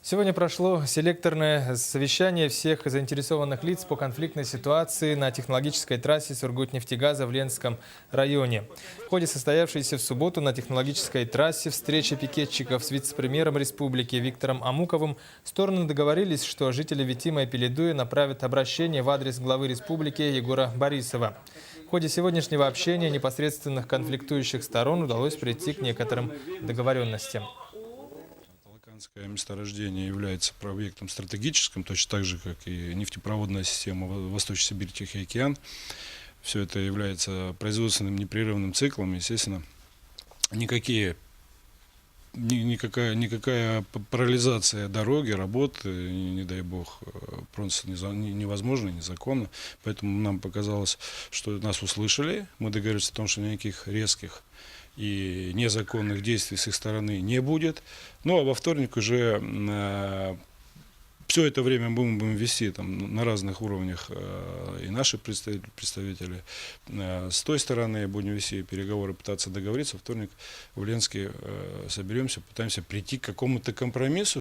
Сегодня прошло селекторное совещание всех заинтересованных лиц по конфликтной ситуации на технологической трассе Сургут-нефтегаза в Ленском районе. В ходе состоявшейся в субботу на технологической трассе встречи пикетчиков с вице-премьером республики Виктором Амуковым стороны договорились, что жители Витима и Пеледуя направят обращение в адрес главы республики Егора Борисова. В ходе сегодняшнего общения непосредственных конфликтующих сторон удалось прийти к некоторым договоренностям. Талаканское месторождение является объектом стратегическим, точно так же, как и нефтепроводная система Восточной Сибирь, Тихий океан. Все это является производственным непрерывным циклом. Естественно, никакая парализация дороги, работы, не дай бог, просто невозможно, незаконно. Поэтому нам показалось, что нас услышали. Мы договорились о том, что никаких резких и незаконных действий с их стороны не будет. Ну а во вторник уже все это время мы будем вести там на разных уровнях, и наши представители с той стороны будем вести переговоры, пытаться договориться. Во вторник в Ленске соберемся, пытаемся прийти к какому-то компромиссу.